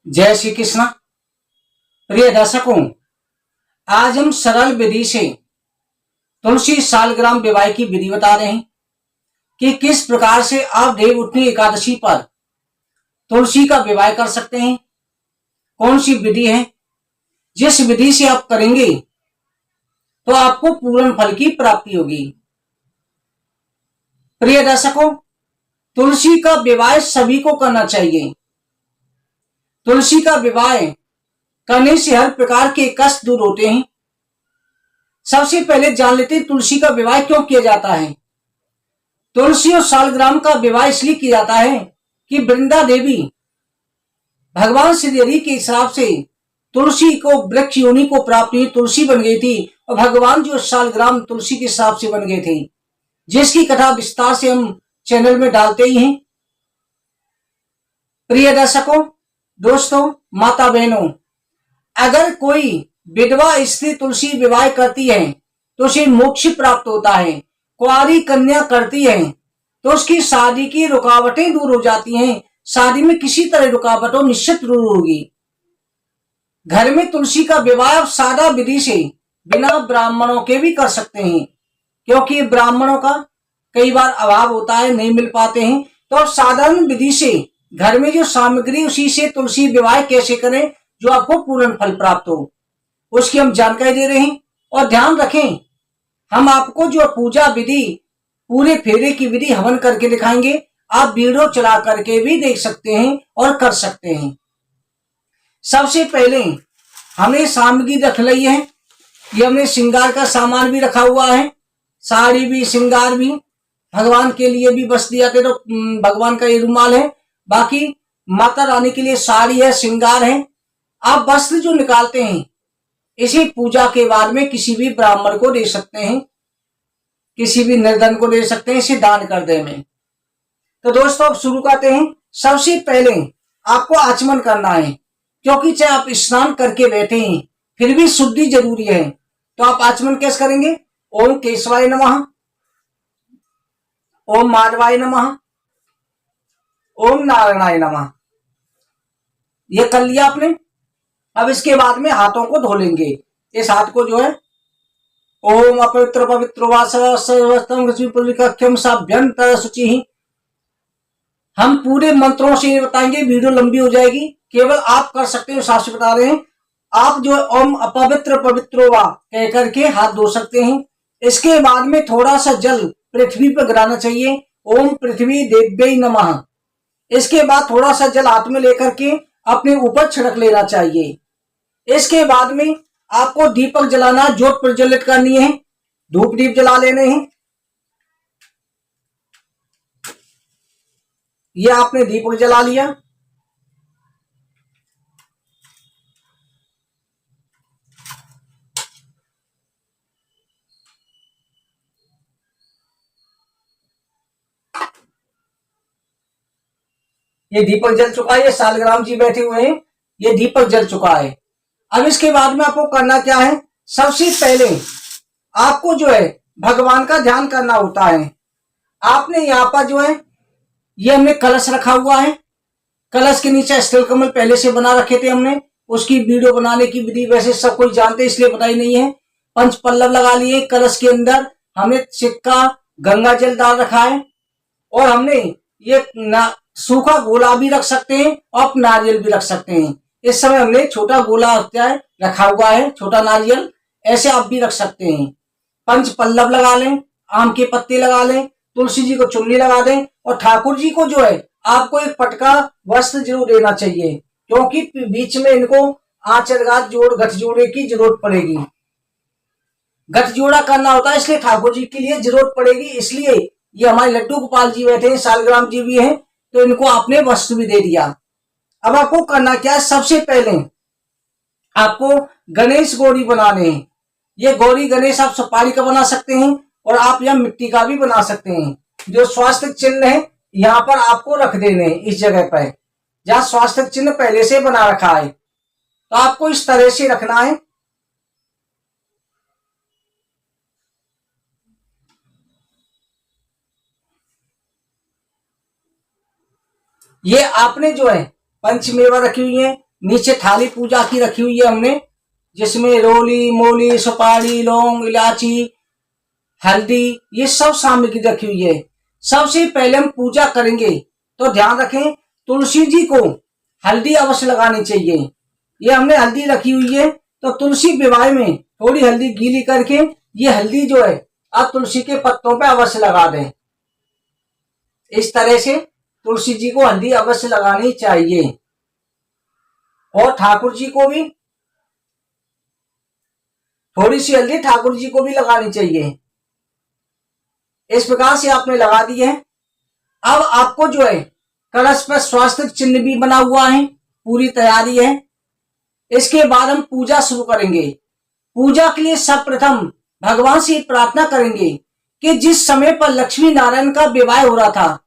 जय श्री कृष्ण। प्रिय दर्शकों, आज हम सरल विधि से तुलसी सालग्राम विवाह की विधि बता रहे हैं कि किस प्रकार से आप देव उठनी एकादशी पर तुलसी का विवाह कर सकते हैं। कौन सी विधि है जिस विधि से आप करेंगे तो आपको पूर्ण फल की प्राप्ति होगी। प्रिय दर्शकों, तुलसी का विवाह सभी को करना चाहिए। तुलसी का विवाह करने से हर प्रकार के कष्ट दूर होते हैं। सबसे पहले जान लेते हैं तुलसी का विवाह क्यों किया जाता है। तुलसी और सालग्राम का विवाह इसलिए किया जाता है कि वृंदा देवी भगवान श्री हरि के हिसाब से तुलसी को वृक्ष योनि को प्राप्त हुई, तुलसी बन गई थी और भगवान जो सालग्राम तुलसी के हिसाब से बन गए थे, जिसकी कथा विस्तार से हम चैनल में डालते ही हैं। प्रिय दर्शकों, दोस्तों, माता बहनों, अगर कोई विधवा स्त्री तुलसी विवाह करती है तो उसे मोक्ष प्राप्त होता है। कुंवारी कन्या करती है तो उसकी शादी की रुकावटें दूर हो जाती हैं। शादी में किसी तरह रुकावटों निश्चित दूर होगी। घर में तुलसी का विवाह सादा विधि से बिना ब्राह्मणों के भी कर सकते हैं, क्योंकि ब्राह्मणों का कई बार अभाव होता है, नहीं मिल पाते हैं। तो साधारण विधि से घर में जो सामग्री उसी से तुलसी विवाह कैसे करें जो आपको पूर्ण फल प्राप्त हो, उसकी हम जानकारी दे रहे हैं। और ध्यान रखें, हम आपको जो पूजा विधि पूरे फेरे की विधि हवन करके दिखाएंगे। आप वीडियो चला करके भी देख सकते हैं और कर सकते हैं। सबसे पहले हमने सामग्री रख ली है। ये हमने श्रृंगार का सामान भी रखा हुआ है, साड़ी भी, श्रृंगार भी, भगवान के लिए भी बस दिया थे तो भगवान का ये रुमाल है। बाकी माता रानी के लिए साड़ी है, श्रृंगार है। आप वस्त्र जो निकालते हैं इसी पूजा के बाद में किसी भी ब्राह्मण को दे सकते हैं, किसी भी निर्धन को दे सकते हैं, इसे दान कर दे में। तो दोस्तों, अब शुरू करते हैं। सबसे पहले आपको आचमन करना है, क्योंकि चाहे आप स्नान करके बैठे हैं फिर भी शुद्धि जरूरी है। तो आप आचमन कैसे करेंगे? ओम केशवाय नमः, ओम माधवाय नमः, ओम नारायणाय नमः। ये कर लिया आपने। अब इसके बाद में हाथों को धो लेंगे। इस हाथ को जो है ओम अपवित्र पवित्र वासवस्तम साभ्यंतर शुचि। हम पूरे मंत्रों से बताएंगे, वीडियो लंबी हो जाएगी, केवल आप कर सकते हो, साफ से बता रहे हैं। आप जो ओम अपवित्र पवित्र वा कह करके हाथ धो सकते हैं। इसके बाद में थोड़ा सा जल पृथ्वी पर गिराना चाहिए। ओम पृथ्वी देव्यै नमः। इसके बाद थोड़ा सा जल हाथ में लेकर के अपने ऊपर छिड़क लेना चाहिए। इसके बाद में आपको दीपक जलाना, ज्योत प्रज्वलित करनी है, धूप दीप जला लेने हैं। ये आपने दीपक जला लिया। ये दीपक जल चुका है। ये सालग्राम जी बैठे हुए हैं, ये दीपक जल चुका है। अब इसके बाद में आपको करना क्या है? सबसे पहले आपको जो है भगवान का ध्यान करना होता है। आपने यहाँ पर जो है ये हमने कलश रखा हुआ है। कलश के नीचे स्थल कमल पहले से बना रखे थे हमने। उसकी वीडियो बनाने की विधि वैसे सब कोई जानते इसलिए बताई नहीं है। पंच पल्लव लगा लिए। कलश के अंदर हमने सिक्का गंगा जल डाल रखा है और हमने ये सूखा गोला भी रख सकते हैं और नारियल भी रख सकते हैं। इस समय हमने छोटा गोला रखा हुआ है, छोटा नारियल, ऐसे आप भी रख सकते हैं। पंच पल्लव लगा लें, आम के पत्ते लगा लें, तुलसी जी को चुन्नी लगा दें और ठाकुर जी को जो है आपको एक पटका वस्त्र जरूर देना चाहिए, क्योंकि बीच में इनको आंचल गठजोड़े की जरूरत पड़ेगी। गठजोड़ा करना होता है, इसलिए ठाकुर जी के लिए जरूरत पड़ेगी। इसलिए ये हमारे लड्डू गोपाल जी बैठे हैं, सालग्राम जी भी हैं, तो इनको आपने वस्त्र भी दे दिया। अब आपको करना क्या है? सबसे पहले आपको गणेश गौरी बनाने हैं। ये गौरी गणेश आप सुपारी का बना सकते हैं और आप यहाँ मिट्टी का भी बना सकते हैं। जो स्वास्तिक चिन्ह है यहाँ पर आपको रख देने हैं, इस जगह पर जहां स्वास्तिक चिन्ह पहले से बना रखा है। तो आपको इस तरह से रखना है। ये आपने जो है पंचमेवा रखी हुई है, नीचे थाली पूजा की रखी हुई है हमने, जिसमें रोली, मोली, सुपारी, लौंग, इलायची, हल्दी, ये सब सामग्री रखी हुई है। सबसे पहले हम पूजा करेंगे तो ध्यान रखें, तुलसी जी को हल्दी अवश्य लगानी चाहिए। ये हमने हल्दी रखी हुई है, तो तुलसी विवाह में थोड़ी हल्दी गीली करके ये हल्दी जो है आप तुलसी के पत्तों पे अवश्य लगा दें। इस तरह से तुलसी जी को हल्दी अवश्य लगानी चाहिए। और ठाकुर जी को भी थोड़ी सी हल्दी ठाकुर जी को भी लगानी चाहिए। इस प्रकार से आपने लगा दी है। अब आपको जो है कलश पर स्वास्तिक चिन्ह भी बना हुआ है, पूरी तैयारी है। इसके बाद हम पूजा शुरू करेंगे। पूजा के लिए सर्वप्रथम भगवान से प्रार्थना करेंगे कि जिस समय पर लक्ष्मी नारायण का विवाह हो रहा था,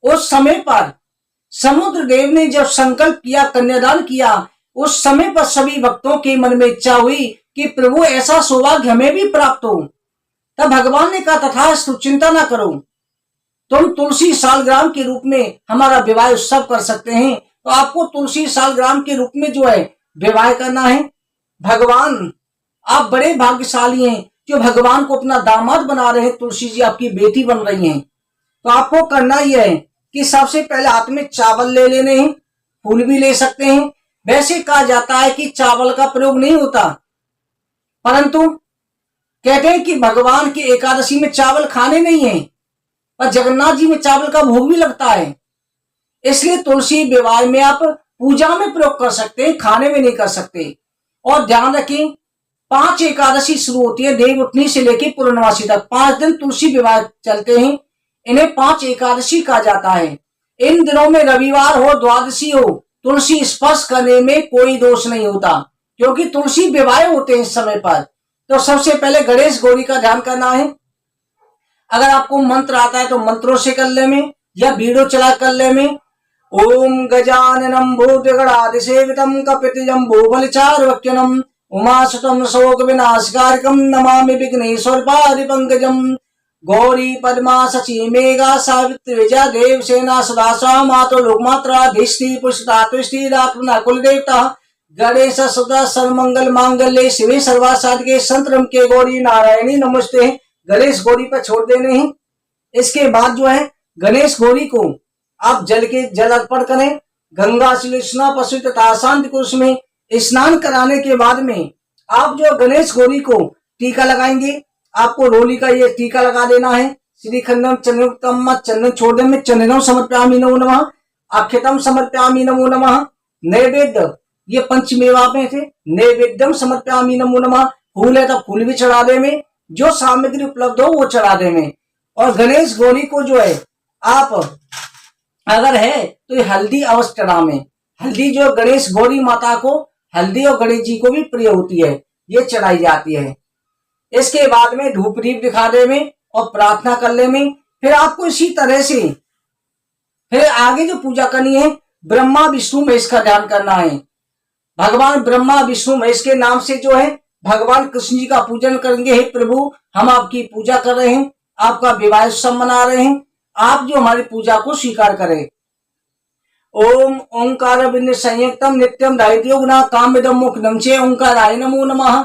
उस समय पर समुद्र देव ने जब संकल्प किया, कन्यादान किया, उस समय पर सभी भक्तों के मन में इच्छा हुई कि प्रभु ऐसा सौभाग्य हमें भी प्राप्त हो। तब भगवान ने कहा तथास्तु, चिंता ना करो, तुम तुलसी सालग्राम के रूप में हमारा विवाह उत्सव कर सकते हैं। तो आपको तुलसी सालग्राम के रूप में जो है विवाह करना है। भगवान, आप बड़े भाग्यशाली हैं जो भगवान को अपना दामाद बना रहे हैं। तुलसी जी आपकी बेटी बन रही हैं। तो आपको करना यह है कि सबसे पहले हाथ में चावल ले लेने हैं, फूल भी ले सकते हैं। वैसे कहा जाता है कि चावल का प्रयोग नहीं होता, परंतु कहते हैं कि भगवान की एकादशी में चावल खाने नहीं है, पर जगन्नाथ जी में चावल का भोग भी लगता है। इसलिए तुलसी विवाह में आप पूजा में प्रयोग कर सकते हैं, खाने में नहीं कर सकते। और ध्यान रखें, 5 एकादशी शुरू होती है देव उठनी से लेकर पूर्णमासी तक। 5 दिन तुलसी विवाह चलते हैं, इन्हें 5 एकादशी कहा जाता है। इन दिनों में रविवार हो, द्वादशी हो, तुलसी स्पर्श करने में कोई दोष नहीं होता, क्योंकि तुलसी विवाह होते हैं इस समय पर। तो सबसे पहले गणेश गौरी का ध्यान करना है। अगर आपको मंत्र आता है तो मंत्रों से कर ले में, या वीडियो चला कर ले में। ओम गजाननम भूतगणाधिसेवितम कपितजम्बूफलचारुभक्षणम उमासुतम शोक विनाशकारकम नमामि विघ्नेश्वर पादिपंकजम। गौरी पद्मा शची मेघा सावित्री विजया देव सेना सदा सा मातो लोकमात्रा धिष्ठि पुष्टातुष्टि रात्मना कुल देवता गणेश सदा सर्वमंगल मांगल्ये शिवे सर्वासाधिके संतरम के गौरी नारायणी नमस्ते। गणेश गौरी पर छोड़ देने हैं। इसके बाद जो है गणेश गौरी को आप जल अर्पण करें। गंगा श्लेष्णा पशु तथा शांति कुश में स्नान कराने के बाद में आप जो गणेश गौरी को टीका लगाएंगे, आपको रोली का ये टीका लगा देना है। श्रीखंडम चंद्रम चंदन छोड़ने में चंदनम समर्पयामि नमो नमः, अक्षतम समर्पयामि नमो नमः। नैवेद्य ये पंचमेवा में थे, नैवेद्यम समर्पयामि नमो नमः। फूल है तो फूल भी चढ़ा दे में, जो सामग्री उपलब्ध हो वो चढ़ा दे में। और गणेश गौरी को जो है आप अगर है तो ये हल्दी अवश्य चढ़ा में। हल्दी जो गणेश गौरी माता को, हल्दी और गणेश जी को भी प्रिय होती है, ये चढ़ाई जाती है। इसके बाद में धूप दीप दिखा दे में और प्रार्थना कर ले में। फिर आपको इसी तरह से फिर आगे जो पूजा करनी है, ब्रह्मा विष्णु महेश का ध्यान करना है। भगवान ब्रह्मा विष्णु महेश के नाम से जो है भगवान कृष्ण जी का पूजन करेंगे। हे प्रभु, हम आपकी पूजा कर रहे हैं, आपका विवाह उत्सव मना रहे हैं, आप जो हमारी पूजा को स्वीकार करें। ओम ओंकार बिंद संयुक्तम नित्यम दायित्यो गुना कामविदम मुखदम चे ओंकाराय नमो नमः।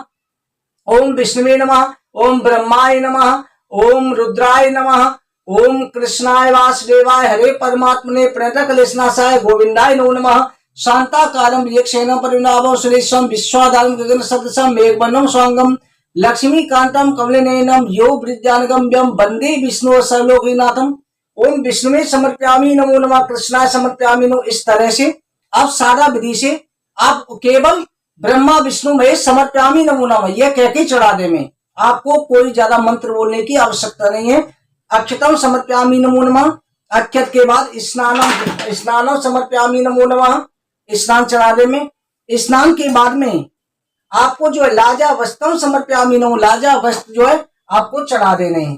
ओम विष्णुवे नमः, ओम ब्रह्माय नमः, ओम रुद्राय नमः, ओम कृष्णाय वासुदेवाय हरे परमात्मने प्रणतकलेशनाशाय गोविंदाय नमो नमः। शांताकारं वियक्षेणं परिणामं सुरेशं विश्वाधारं गगन सदृशं मेघवर्णं स्वांगं लक्ष्मीकांतं कमलनयनं यो वृद्धानगम्यं वंदे विष्णु सर्वलोकनाथं। ओम विष्णुवे समर्पयामि नमो नमः, कृष्णाय समर्पयामि नमो। इस तरह से आप सारा विधि से आप केवल ब्रह्मा विष्णु महेश समर्पयामि नमो नमः यह कह के चढ़ा दे में। आपको कोई ज्यादा मंत्र बोलने की आवश्यकता नहीं है। अक्षतम समर्पयामि नमो नमः, अक्षत के बाद स्नानम समर्पयामि नमो नमः, स्नान चढ़ा दे में। स्नान के बाद में आपको जो है लाजा वस्त्रम समर्पयामि नमो, लाजा वस्त्र जो है आपको चढ़ा देने हैं।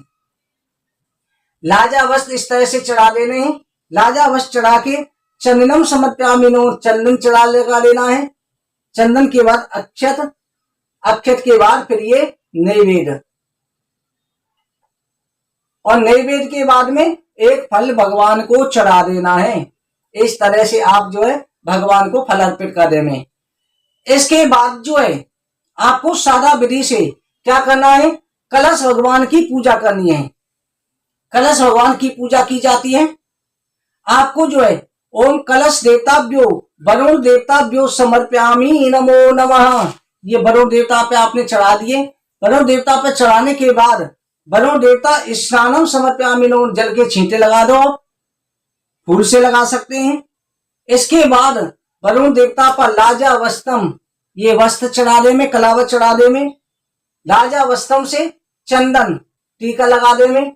लाजा वस्त्र इस तरह से चढ़ा देने हैं। लाजा वस्त्र चढ़ा के चंदनम समर्पयामि नमो, चंदन चढ़ा लगा लेना है। चंदन के बाद अक्षत, अक्षत के बाद फिर ये नैवेद्य, और नैवेद्य के बाद में एक फल भगवान को चढ़ा देना है। इस तरह से आप जो है भगवान को फल अर्पित करने में। इसके बाद जो है आपको सादा विधि से क्या करना है, कलश भगवान की पूजा करनी है। कलश भगवान की पूजा की जाती है। आपको जो है ओम कलश देवताभ्यो वरुण देवताभ्यो समर्पयामि नमो नमः, ये वरुण देवता पे आपने चढ़ा दिए। वरुण देवता पे चढ़ाने के बाद वरुण देवता स्नानम समर्पयामि नमो, जल के छींटे लगा दो, आप फूल से लगा सकते हैं। इसके बाद वरुण देवता पर लाजा वस्तम, ये वस्त्र चढ़ा दे में, कलावत चढ़ा दे में, लाजा वस्तम से चंदन टीका लगा दे में।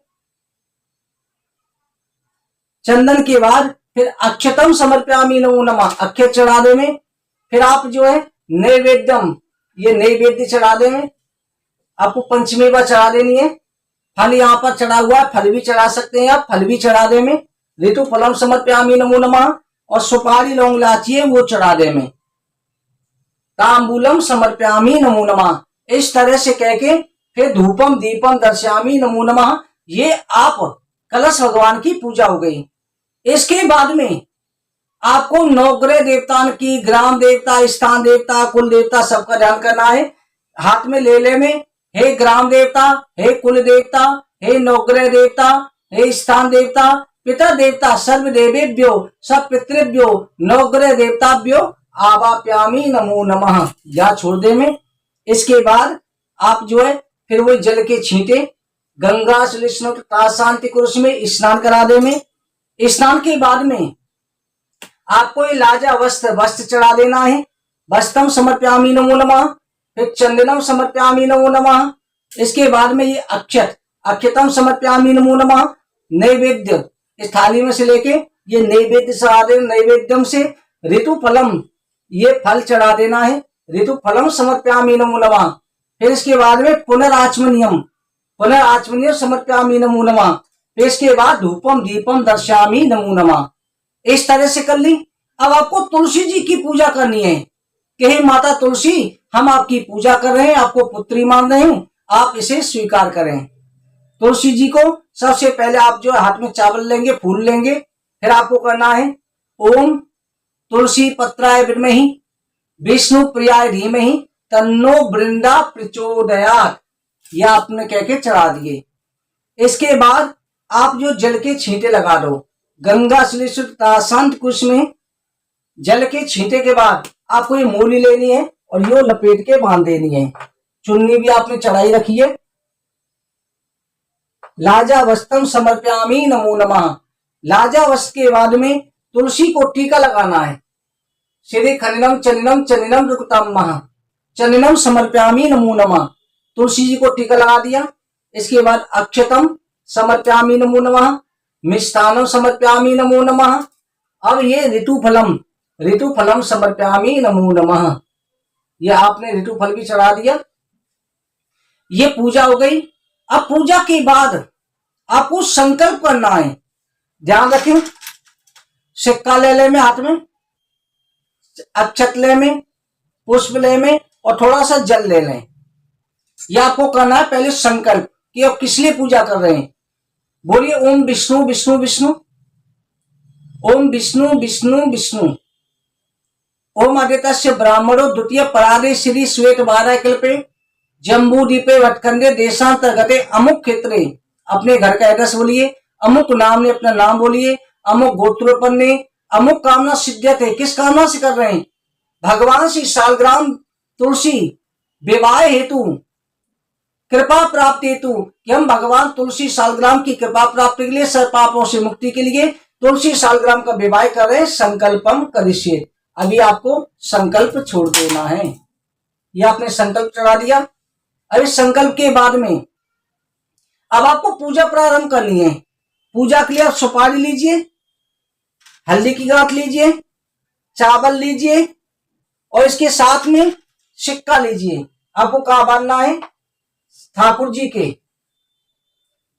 चंदन के बाद फिर अक्षतम समर्पयामि नमो नमः, अक्षत चढ़ा दे में। फिर आप जो है नैवेद्यम, ये नैवेद्य चढ़ा दे में। आपको पंचमेवा चढ़ा देनी है। फल यहाँ पर चढ़ा हुआ है, फल भी चढ़ा सकते हैं आप, फल भी चढ़ा दे में। ऋतु फलम समर्पयामि नमो नमः, और सुपारी लौंग इलायची है वो चढ़ा दे में। तांबूलम समर्पयामि नमो नमः, इस तरह से कह के फिर धूपम दीपम दर्शयामि नमो नमः, ये आप कलश भगवान की पूजा हो गई। इसके बाद में आपको नवग्रह देवताओं की, ग्राम देवता, स्थान देवता, कुल देवता सबका ध्यान करना है। हाथ में ले में, हे ग्राम देवता, हे कुल देवता, हे नवग्रह देवता, हे स्थान देवता, पिता देवता, सर्व देवेभ्यो सब पितृभ्यो नवग्रह देवताभ्यो आवाप्यामि नमो नमः, या छोड़ दे में। इसके बाद आप जो है फिर वो जल के छींटे गंगा शांति कुरुष में स्नान करा दे में। स्नान के बाद में आपको ये लाजा वस्त्र चढ़ा देना है। वस्त्रम समर्पयामि नमो नमः, फिर चंदनम समर्पयामि नमो नमः। इसके बाद में ये अक्षतम समर्पयामि नमो नमः। नैवेद्य इस थाली में से लेके ये नैवेद्य चढ़ा देना। नैवेद्यम से ऋतु फलम, ये फल चढ़ा देना है। ऋतु फलम समर्पयामि नमो नमः। फिर इसके बाद में पुनराचमनियम समर्पयामि नमो नमः। फिर इसके बाद धूपम दीपम दर्शयामि नमो नमः। इस तरह से कर ली। अब आपको तुलसी जी की पूजा करनी है कि हे माता तुलसी, हम आपकी पूजा कर रहे हैं, आपको पुत्री मान रहे हैं, आप इसे स्वीकार करें। तुलसी जी को सबसे पहले आप जो हाथ में चावल लेंगे, फूल लेंगे। फिर आपको करना है ओम तुलसी पत्राय विद्महि विष्णु प्रियाय धीमहि तन्नो वृंदा प्रचोदयात्, यह आपने कह के चढ़ा दिए। इसके बाद आप जो जल के छींटे लगा दो गंगा शांत कुश में। जल के छींटे के बाद आपको ये मूली लेनी है और यो लपेट के बांध देनी है। चुन्नी भी आपने चढ़ाई रखी है। लाजा वस्त्रम समर्पयामि नमो नमः। लाजा वस्त्र के बाद में तुलसी को टीका लगाना है। श्री खनिनम चनिनम चनिनम रुकतम चनिनम समर्पयामि नमो नमः, तुलसी जी को टीका लगा दिया। इसके बाद अक्षतम समर्पयामि नमो नमः, मिष्टान्नम समर्पयामि नमो नमः। अब ये ऋतु फलम समर्पयामि नमो नमः, ये आपने ऋतु फल भी चढ़ा दिया। ये पूजा हो गई। अब पूजा के बाद आपको संकल्प करना है। ध्यान रखें, सिक्का ले ले में हाथ में, अक्षत ले में, पुष्प ले में और थोड़ा सा जल ले लें। यह आपको करना है पहले संकल्प कि आप किस लिए पूजा कर रहे हैं। बोलिए ओम विष्णु विष्णु विष्णु, ओम विष्णु विष्णु विष्णु, ओम आदित्य ब्राह्मणो द्वितीय परादे श्री श्वेत बारह कल्पे जम्बू दीपे वटखंडे देशांतर्गते अमुक क्षेत्रे, अपने घर का एड्रेस बोलिए, अमुक नाम ने अपना नाम बोलिए, अमुक गोत्रोपन्ने अमुक कामना सिद्ध्यते, किस कामना से कर रहे हैं, भगवान श्री शालग्राम तुलसी विवाह हेतु कृपा प्राप्ति हेतु, कि हम भगवान तुलसी शालग्राम की कृपा प्राप्ति के लिए, सर्व पापों से मुक्ति के लिए तुलसी शालग्राम का विवाह कर रहे हैं। संकल्पम करिष्ये, अभी आपको संकल्प छोड़ देना है। यह आपने संकल्प चढ़ा दिया। अभी संकल्प के बाद में अब आपको पूजा प्रारंभ करनी है। पूजा के लिए आप सुपारी लीजिए, हल्दी की गांठ लीजिए, चावल लीजिए और इसके साथ में सिक्का लीजिए। आपको कहाँ बांधना है, ठाकुर जी के,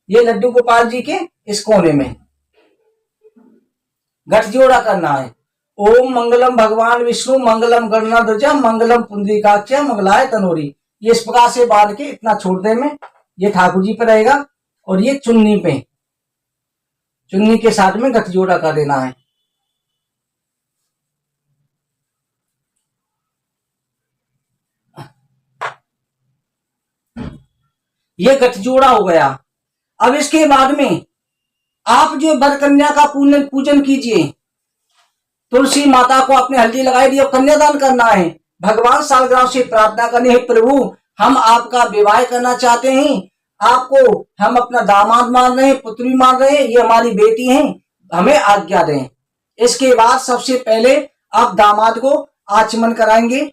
ये लड्डू गोपाल जी के इस कोने में गठजोड़ा करना है। ओम मंगलम भगवान विष्णु मंगलम गणनाध्वज मंगलम पुंडरीकाक्ष मंगलाय तनोरी, ये इस प्रकार से बांध के इतना छोड़ दे में, ये ठाकुर जी पे रहेगा और ये चुन्नी पे, चुन्नी के साथ में गठजोड़ा कर देना है। ये गठजोड़ा हो गया। अब इसके बाद में आप जो वर कन्या का पूजन कीजिए। तुलसी माता को आपने हल्दी लगाई दी और कन्यादान करना है। भगवान सालग्राम से प्रार्थना करनी है, प्रभु हम आपका विवाह करना चाहते हैं, आपको हम अपना दामाद मान रहे हैं, पुत्री मान रहे हैं, ये हमारी बेटी है, हमें आज्ञा दें। इसके बाद सबसे पहले आप दामाद को आचमन कराएंगे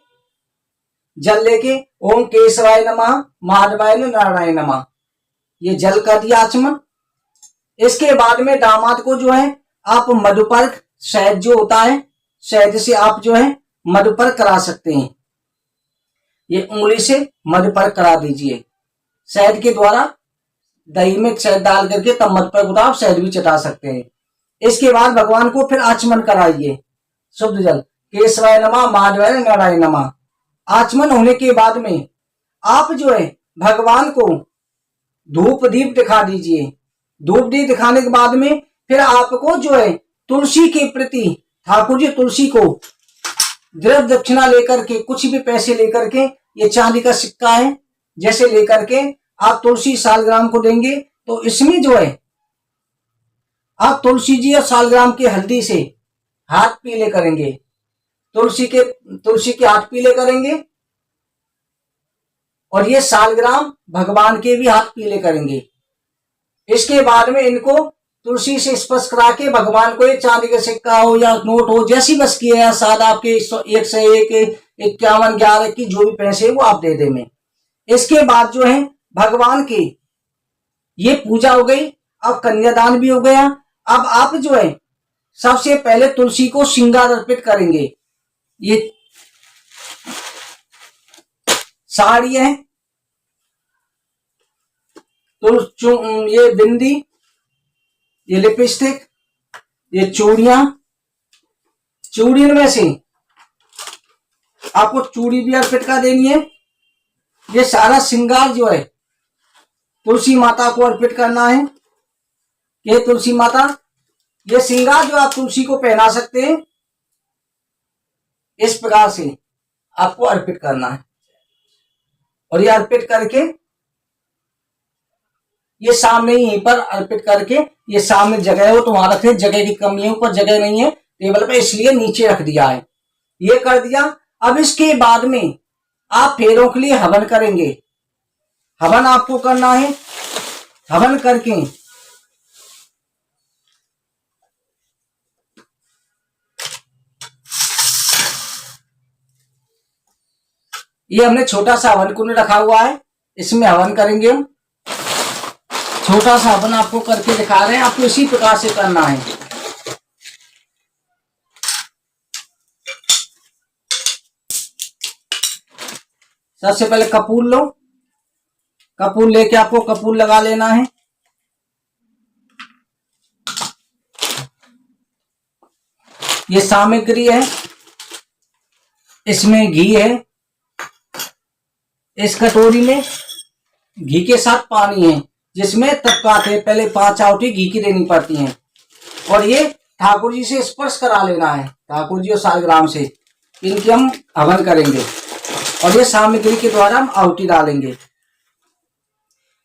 जल लेके। ओम केशवाय नमः, माधवाय नारायण नमः, ये जल कर दिया आचमन। इसके बाद में दामाद को जो है आप मधुपर्क, शहद जो होता है, शहद से आप जो है मधुपर्क करा सकते हैं। ये उंगली से मधुपर्क करा दीजिए शहद के द्वारा। दही में शहद डाल करके तब मधुपर्क होता है, आप शहद भी चटा सकते हैं। इसके बाद भगवान को फिर आचमन कराइए शुद्ध जल। केशवाय नमः, माधवाय नारायण नमः। आचमन होने के बाद में आप जो है भगवान को धूप दीप दिखा दीजिए। धूप दीप दिखाने के बाद में फिर आपको जो है तुलसी के प्रति, ठाकुर जी तुलसी को द्रव्य दक्षिणा लेकर के, कुछ भी पैसे लेकर के, ये चांदी का सिक्का है, जैसे लेकर के आप तुलसी सालग्राम को देंगे। तो इसमें जो है आप तुलसी जी और सालग्राम की हल्दी से हाथ पीले करेंगे। तुलसी के हाथ पीले करेंगे और ये सालग्राम भगवान के भी हाथ पीले करेंगे। इसके बाद में इनको तुलसी से स्पर्श करा के भगवान को, ये चांदी का सिक्का हो या नोट हो, जैसी बस की है, साथ आपके 1 से 1, 51, 11 की जो भी पैसे है वो आप दे देंगे। इसके बाद जो है भगवान की ये पूजा हो गई। अब कन्यादान भी हो गया। अब आप जो है सबसे पहले तुलसी को श्रृंगार अर्पित करेंगे। ये साड़ी है, तो ये बिंदी, ये लिपस्टिक, ये चूड़ियां, चूड़ियों में से आपको चूड़ी भी अर्पित कर देनी है। ये सारा श्रृंगार जो है तुलसी माता को अर्पित करना है। ये तुलसी माता, ये श्रृंगार जो आप तुलसी को पहना सकते हैं, इस प्रकार से आपको अर्पित करना है। और ये अर्पित करके ये सामने यहीं पर अर्पित करके, ये सामने जगह हो तो वहां रखें, जगह की कमी है, ऊपर जगह नहीं है टेबल पे, इसलिए नीचे रख दिया है। ये कर दिया। अब इसके बाद में आप फेरों के लिए हवन करेंगे। हवन आपको करना है। हवन करके ये हमने छोटा सा हवन कुंड रखा हुआ है, इसमें हवन करेंगे हम। छोटा सा हवन आपको करके दिखा रहे हैं, आपको इसी प्रकार से करना है। सबसे पहले कपूर लो। कपूर लेके आपको कपूर लगा लेना है। ये सामग्री है, इसमें घी है, इस कटोरी में घी के साथ पानी है, जिसमें तत्काल पहले 5 आहुति घी की देनी पड़ती हैं। और ये ठाकुर जी से स्पर्श करा लेना है, ठाकुर जी और सालग्राम से इनके हम हवन करेंगे। और ये सामग्री के द्वारा हम आहुति डालेंगे।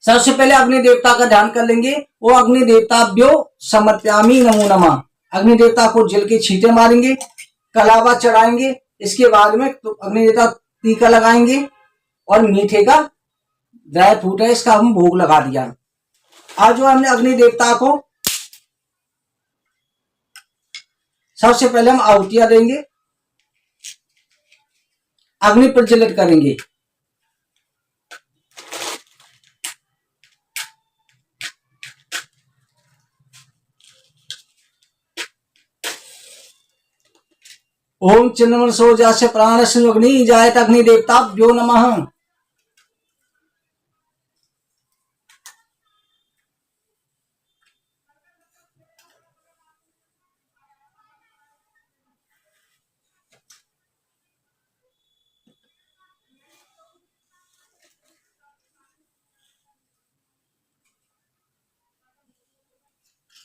सबसे पहले अग्नि देवता का ध्यान कर लेंगे। वो अग्नि देवताभ्यो समर्पयामि नमो नमः। अग्नि देवता को जल के छींटे मारेंगे, कलावा चढ़ाएंगे। इसके बाद में तो अग्नि देवता टीका लगाएंगे और मीठे का ड्राई फ्रूट है, इसका हम भोग लगा दिया। आज जो हमने अग्नि देवता को सबसे पहले हम आहुतियां देंगे, अग्नि प्रज्वलित करेंगे। ओम चिन्मन सोजास्य प्राणस्य अग्नि जायत अग्नि देवताभ्यो नमः।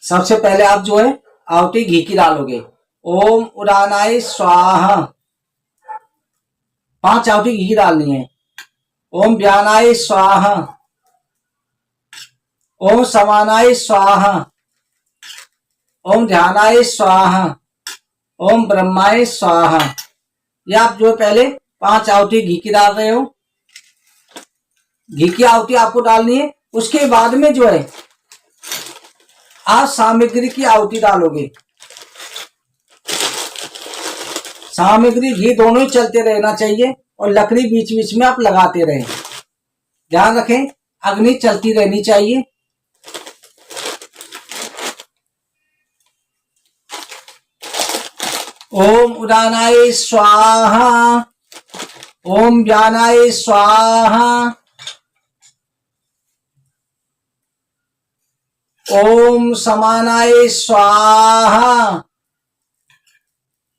सबसे पहले आप जो है आहुति घी की डालोगे। ओम उदानाय स्वाहा, 5 आहुति घी की डालनी है। ओम व्यानाय स्वाहा, ओम समानाय स्वाहा, ओम ध्यानाय स्वाहा, ओम ब्रह्माय स्वाहा। ये आप जो पहले 5 आहुति घी की डाल रहे हो, घी की आहुति आपको डालनी है। उसके बाद में जो है आप सामग्री की आहुति डालोगे। सामग्री घी दोनों ही चलते रहना चाहिए और लकड़ी बीच बीच में आप लगाते रहें। ध्यान रखें अग्नि चलती रहनी चाहिए। ओम उदानाय स्वाहा, ओम व्यानाय स्वाहा, ओम समानाय स्वाहा,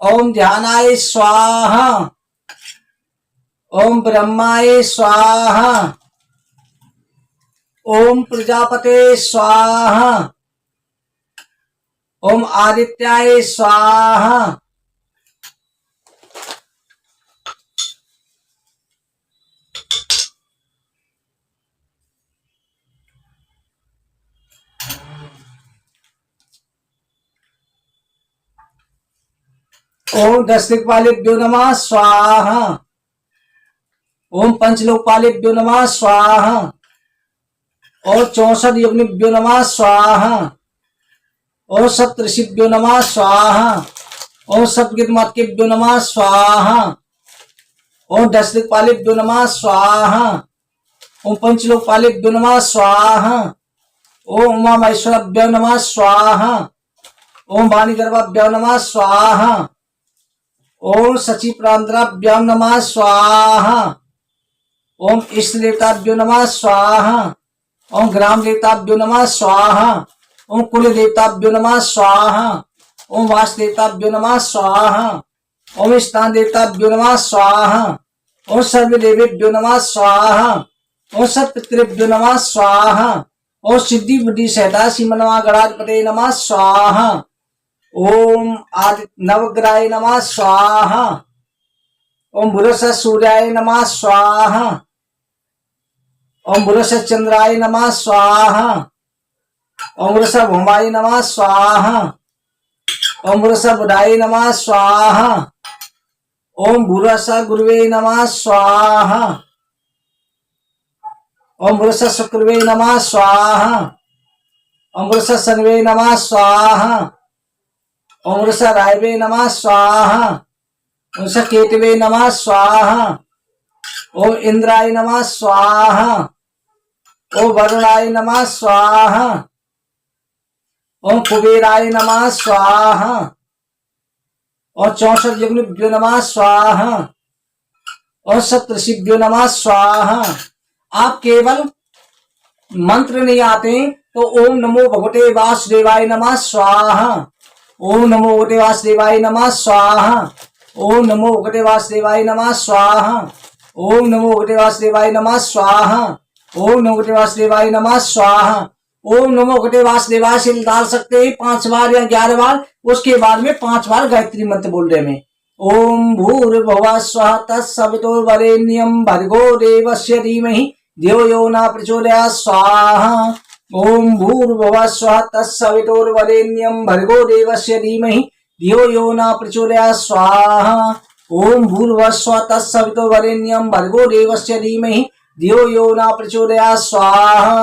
ओम ध्यानाय स्वाहा, ओम ब्रह्माय स्वाहा, ओम प्रजापते स्वाहा, ओम आदित्याय स्वाहा। ओम 10 दिक्पालेभ्यो नमः स्वाहा, ओम पंचलोकपालेभ्यो नमः स्वाहा, और 64 यज्ञभ्यो नमः स्वाहा, और सप्तऋषिभ्यो नमः स्वाहा, और सप्तगितमात्केभ्यो नमः स्वाहा, ओम 10 दिक्पालेभ्यो नमः स्वाहा, ओम पंचलोकपालेभ्यो नमः स्वाहा, ओम उमा महेश्वराभ्यो नमः स्वाहा, ओम वाणीगर्भाभ्यो नमः स्वाहा, ओम सचिप्रांतराभ्यो नमः स्वाहा, ओम इष्ट देवताभ्यो नमः स्वाहा, ओम ग्राम देवताभ्यो नमः स्वाहा, ओम कुल देवताभ्यो नमः स्वाहा, ओम वास देवताभ्यो नमः स्वाहा, ओम स्थान देवताभ्यो नमः स्वाहा, ओम सर्व देवेभ्यो नमः स्वाहा, ओम सब पितृभ्यो नमः स्वाहा, ओम सिद्धि बुद्धि सहिता श्रीमन्मा गणाधिपते नमः स्वाहा, ओम आदि नवग्रहाय नमः स्वाहा, ओम बुरस सूर्याय नमः स्वाहा, ओम बुरस चंद्राय नमः स्वाहा, ओम बुरस भौमाय नमः स्वाहा, ओम बुरस बुधाय नमः स्वाहा, ओम बुरस गुरुवे नमः स्वाहा, ओम बुरस शुक्रवे नमः स्वाहा, ओम बुरस शनिवे नमः स्वाहा, ओम बुरस रायवे नमः स्वाहा, ओम केतवे नमः स्वाहा, ओम इंद्राय नमः स्वाहा, ओम वरुणाय नमः स्वाहा, ओम कुबेराय नमः स्वाहा, और 64 यज्ञभ्यो नमः स्वाहा, और सप्तऋषिभ्यो नमः स्वाहा। आप केवल मंत्र नहीं आते तो ओम नमो भगवते वासुदेवाय नमः स्वाहा, ओम नमो भगवते वासुदेवाय नमः स्वाहा, ओम नमो भगवते वासुदेवाय नमः स्वाहा, ओम नमो भगवते वासुदेवाय नमः स्वाहा, ओम नमो भगवते वासुदेवाय नमः स्वाहा। ओम नमो भगवते वासुदेवाय से डाल सकते हैं 5 बार या 11 बार। उसके बाद में 5 बार गायत्री मंत्र बोल रहे में ओम भूर्भुवः स्वः तत्सवितुर्वरेण्यं भर्गो देवस्य धीमहि धियो यो न प्रचोदयात् स्वाहा। ओम भूर्भुवः स्वः तत्सवितुर्वरेण्यं भर्गो देवस्य धीमहि धियो यो न प्रचोदयात् स्वाहा। ओम भूर्भुवः स्वः तत्सवितुर्वरेण्यं भर्गो देवस्य धीमहि धियो यो न प्रचोदयात् स्वाहा।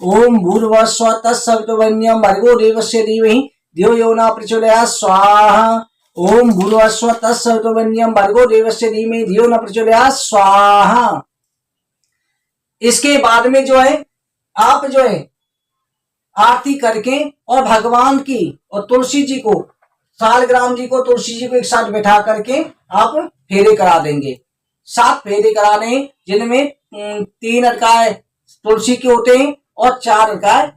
ओम भूर्भुवः स्वः तत्सवितुर्वरेण्यं भर्गो देवस्य धीमहि धियो यो न प्रचोदयात् स्वाहा। ओम भूर्भुवः स्वः तत्सवितुर्वरेण्यं भर्गो देवस्य धीमहि धियो न प्रचोदयात् स्वाहा। इसके बाद में जो है आप जो है आरती करके और भगवान की और तुलसी जी को, सालग्राम जी को, तुलसी जी को एक साथ बैठा करके आप फेरे करा देंगे। 7 फेरे कराने जिनमें 3 अरकाए तुलसी के होते हैं और 4 अरकाए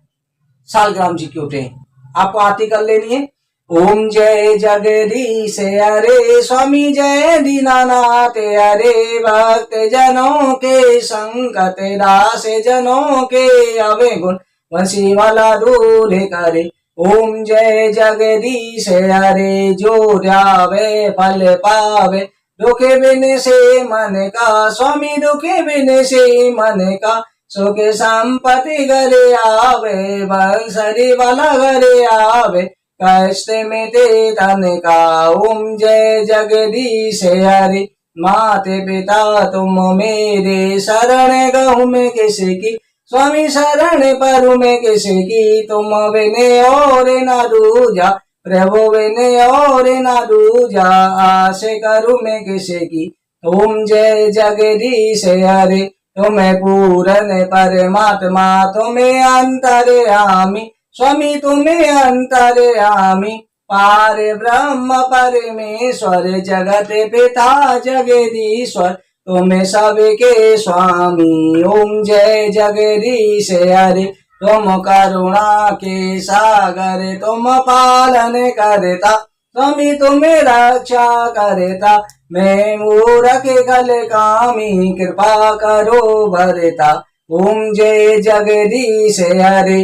सालग्राम जी के होते हैं। आपको आरती कर लेनी है। ओम जय जगदीश हरे स्वामी जय दीनानाथ हरे भक्त जनों के संकट दास जनों के अवे गुण वंशी वाला दूर करे। ओम जय जगदीश हरे जो ध्यावे फल पावे दुखे बिन से मन का स्वामी दुखे बिन से मन का सुख संपत्ति घरे आवे, बंसरी वाला घरे आवे, कष्ट मिटे तन का। ओम जय जगदीश हरि, माते पिता तुम मेरे, शरण गहूँ में किसकी, स्वामी शरण परू में किसकी, तुम बिने और न दूजा, प्रभु बिने और न दूजा, आस करूँ मैं किसकी। ओम जय जगदीश हरि, तुम्हें पूरन परमात्मा, तुम्हें अंतर्यामी, स्वामी तुम्हें अंतर्यामी, पार ब्रह्म परमेश्वर, जगत पिता जगदीश्वर, तुम्हें सबके स्वामी। ओम जय जगदीश हरि, तुम करुणा के सागर, तुम पालन करता, स्वामी तुम्हें रक्षा करता, मैं मूरख गल कामी, कृपा करो भरता। ओम जय जगदीश हरि,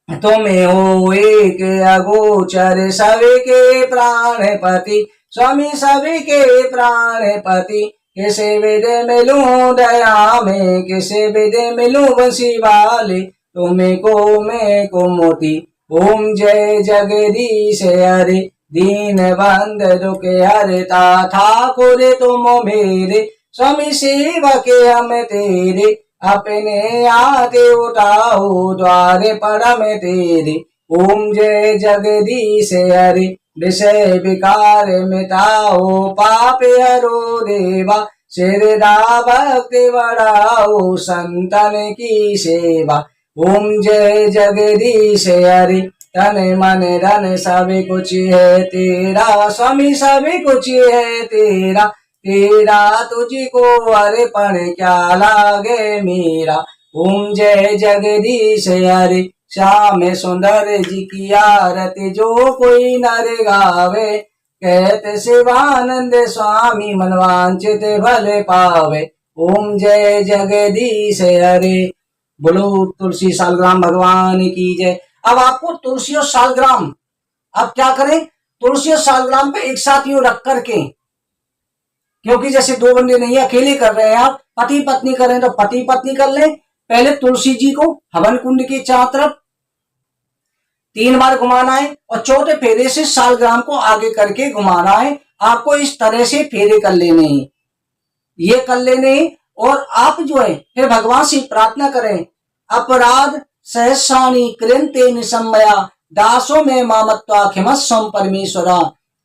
तुम्हें हो एक अगोचर, सबके प्राणपति, स्वामी सबके प्राणपति, किसे विदे मिलूं दया में, किसे विदे मिलूं बंसी वाले, तुम्हें को मैं को मोती। ओम जय जगदीश हरि, दीन बंद दुख हरता, ठाकुर तुम मेरे, स्वामी सेवक हम तेरे, अपने आते उठाओ, द्वारे परम तेरे। ओम जय जगदीश हरि, विषय विकार मिटाओ, पाप हरो देवा, श्रद्धा भक्ति बढ़ाओ, संतन की सेवा। ओम जय जगदीश हरि, तन मन धन सब कुछ है तेरा, स्वामी सब कुछ है तेरा, तेरा तुझको अर्पण क्या लागे मेरा। ओम जय जगदीश हरि, श्याम सुंदर जी की आरती जो कोई नर गावे, कहते शिवानंद स्वामी मनवांचित भले पावे। ओम जय जगदीश हरि, बोलो तुलसी सालग्राम भगवान की जय। अब आपको तुलसी और सालग्राम, अब क्या करें, तुलसी और सालग्राम को एक साथ यूं रख करके, क्योंकि जैसे दो बंदे नहीं अकेले कर रहे हैं, आप पति पत्नी कर रहे हैं तो पति पत्नी कर लें। पहले तुलसी जी को हवन कुंड के चारों तरफ 3 बार घुमाना है और चौथे फेरे से सालग्राम को आगे करके घुमाना है। आपको इस तरह से फेरे कर लेने हैं, ये कर लेने हैं। और आप जो है फिर भगवान से प्रार्थना करें, अपराध सहसानी कृंते निसमया, दासों में मामत्वा खिमस्वम परमेश्वरा।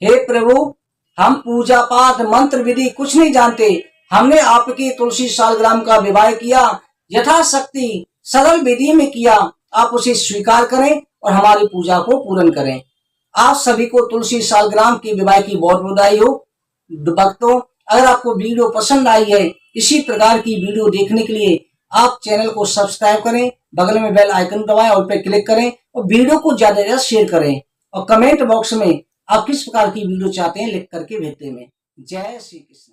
हे प्रभु, हम पूजा पाठ मंत्र विधि कुछ नहीं जानते, हमने आपकी तुलसी सालग्राम का विवाह किया, यथाशक्ति सरल विधि में किया, आप उसे स्वीकार करें और हमारी पूजा को पूर्ण करें। आप सभी को तुलसी सालग्राम की विवाह की बहुत बधाई हो। भक्तों, अगर आपको वीडियो पसंद आई है, इसी प्रकार की वीडियो देखने के लिए आप चैनल को सब्सक्राइब करें, बगल में बेल आइकन दबाएं और पे क्लिक करें और वीडियो को ज्यादा से ज्यादा शेयर करें और कमेंट बॉक्स में आप किस प्रकार की वीडियो चाहते हैं लिख करके भेजते हैं। जय श्री कृष्ण।